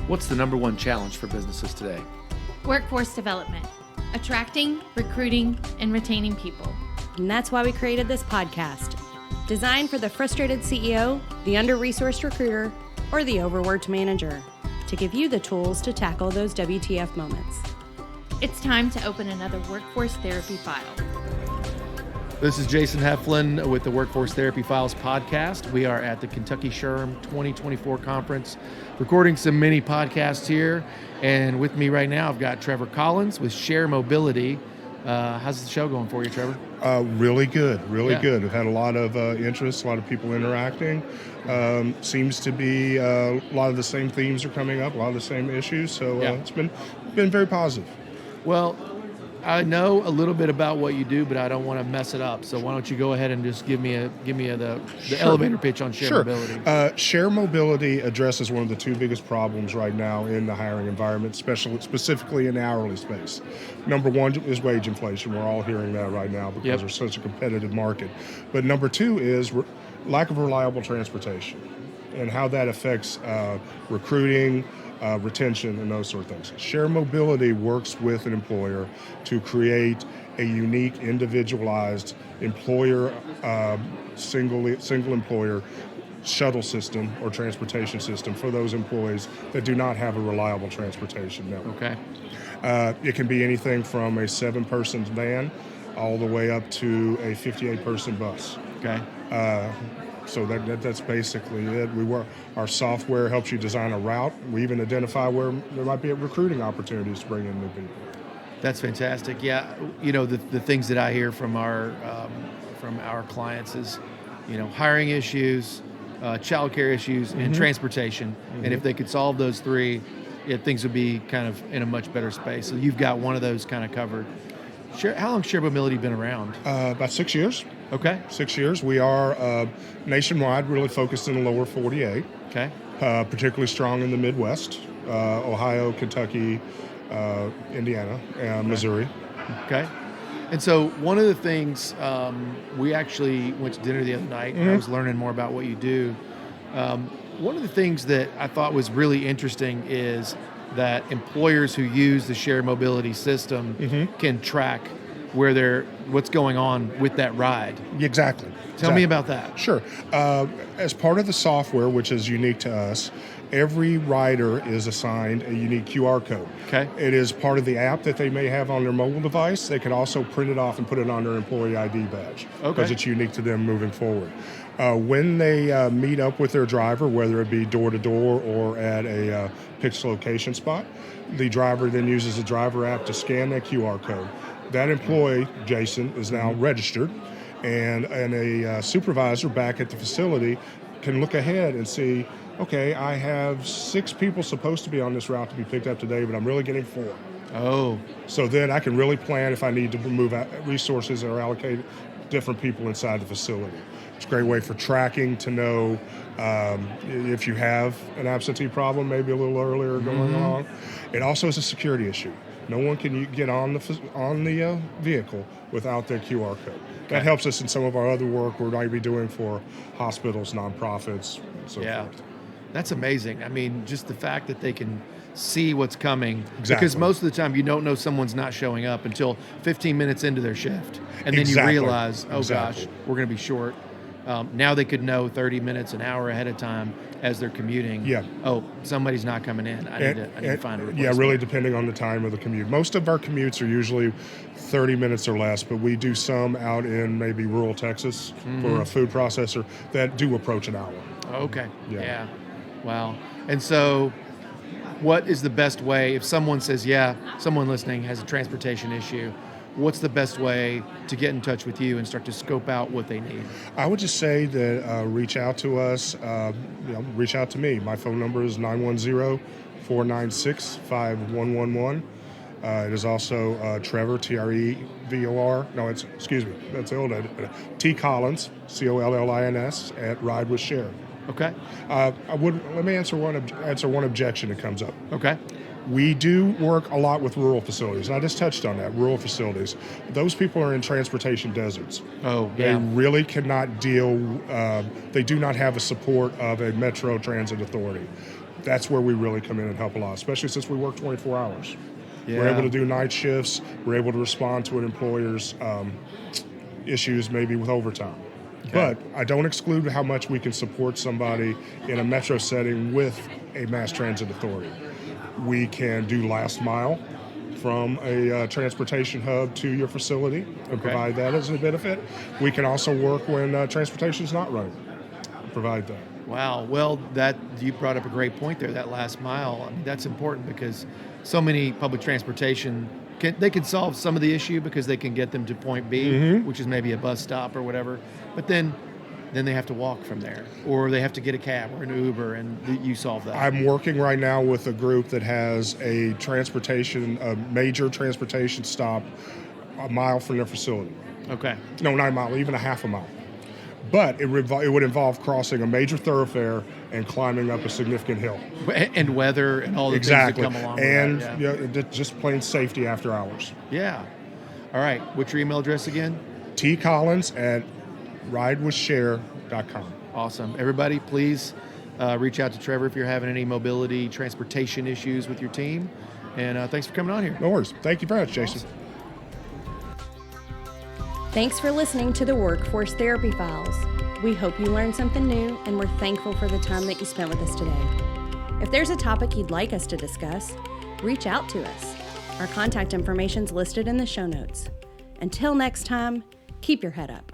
What's the number one challenge for businesses today? Workforce development, attracting, recruiting, and retaining people. And that's why we created this podcast, designed for the frustrated CEO, the under-resourced recruiter, or the overworked manager, to give you the tools to tackle those WTF moments. It's time to open another Workforce Therapy File. This is Jason Heflin with the Workforce Therapy Files podcast. We are at the Kentucky SHRM 2024 conference, recording some mini podcasts here. And with me right now, I've got Trevor Collins with Share Mobility. How's the show going for you, Trevor? Really good, good. We've had a lot of interest, a lot of people interacting. Seems to be a lot of the same themes are coming up, a lot of the same issues. So it's been very positive. Well, I know a little bit about what you do, but I don't want to mess it up. So why don't you go ahead and just give me the elevator pitch on Share Mobility? Share Mobility addresses one of the two biggest problems right now in the hiring environment, specifically in the hourly space. Number one is wage inflation. We're all hearing that right now because there's such a competitive market. But number two is lack of reliable transportation and how that affects recruiting, retention, and those sort of things. Share Mobility works with an employer to create a unique, individualized employer, single employer shuttle system or transportation system for those employees that do not have a reliable transportation network. Okay. It can be anything from a 7-person van all the way up to a 58-person bus. Okay. So that's basically it. Our software helps you design a route. We even identify where there might be recruiting opportunities to bring in new people. That's fantastic. Yeah, you know, the things that I hear from our clients is, hiring issues, childcare issues, and transportation. Mm-hmm. And if they could solve those three, things would be kind of in a much better space. So you've got one of those kind of covered. How long has Share Mobility been around? About 6 years. Okay. 6 years. We are nationwide, really focused in the lower 48. Okay. Particularly strong in the Midwest, Ohio, Kentucky, Indiana, and Missouri. Okay. And so one of the things, we actually went to dinner the other night, and I was learning more about what you do. One of the things that I thought was really interesting is that employers who use the Share Mobility system can track what's going on with that ride. Exactly. Tell me about that. Sure. As part of the software, which is unique to us, every rider is assigned a unique QR code. Okay. It is part of the app that they may have on their mobile device. They can also print it off and put it on their employee ID badge because it's unique to them moving forward. When they meet up with their driver, whether it be door-to-door or at a fixed location spot, the driver then uses the driver app to scan that QR code. That employee, Jason, is now registered, and a supervisor back at the facility can look ahead and see, okay, I have 6 people supposed to be on this route to be picked up today, but I'm really getting 4. Oh. So then I can really plan if I need to move resources or allocate different people inside the facility. It's a great way for tracking to know if you have an absentee problem, maybe a little earlier going along. It also is a security issue. No one can get on the vehicle without their QR code. Okay. That helps us in some of our other work we might be doing for hospitals, nonprofits, and so forth. That's amazing. I mean, just the fact that they can see what's coming. Exactly. Because most of the time you don't know someone's not showing up until 15 minutes into their shift. And then you realize, gosh, we're going to be short. Now they could know 30 minutes, an hour ahead of time as they're commuting. Yeah. Oh, somebody's not coming in. I need to find a replacement. Yeah, really depending on the time of the commute. Most of our commutes are usually 30 minutes or less, but we do some out in maybe rural Texas for a food processor that do approach an hour. Okay. Yeah. Wow. And so what is the best way if someone says, someone listening has a transportation issue, what's the best way to get in touch with you and start to scope out what they need? I would just say that reach out to us, reach out to me. My phone number is 910-496-5111. It is also Trevor, Trevor, that's old, T. Collins, Collins, at Ride with Share. Okay. Let me answer one objection that comes up. Okay. We do work a lot with rural facilities, and I just touched on that, rural facilities. Those people are in transportation deserts. Oh, yeah. They really cannot deal, they do not have a support of a metro transit authority. That's where we really come in and help a lot, especially since we work 24 hours. Yeah. We're able to do night shifts. We're able to respond to an employer's issues, maybe with overtime. Okay. But I don't exclude how much we can support somebody in a metro setting with a mass transit authority. We can do last mile from a transportation hub to your facility and provide that as a benefit. We can also work when transportation is not running, provide that. Wow. Well, that you brought up a great point there. That last mile. I mean, that's important because so many public transportation they can solve some of the issue because they can get them to point B, which is maybe a bus stop or whatever. But then they have to walk from there, or they have to get a cab or an Uber, and you solve that. I'm working right now with a group that has a major transportation stop a mile from their facility. Okay. No, not a mile, even a half a mile. But it would involve crossing a major thoroughfare and climbing up a significant hill. And weather and all the Exactly. things that come along And with that. Yeah. Just plain safety after hours. Yeah. All right. What's your email address again? tcollins@ridewithshare.com. Awesome. Everybody, please reach out to Trevor if you're having any mobility, transportation issues with your team. And thanks for coming on here. No worries. Thank you very much, Jason. Awesome. Thanks for listening to the Workforce Therapy Files. We hope you learned something new, and we're thankful for the time that you spent with us today. If there's a topic you'd like us to discuss, reach out to us. Our contact information is listed in the show notes. Until next time, keep your head up.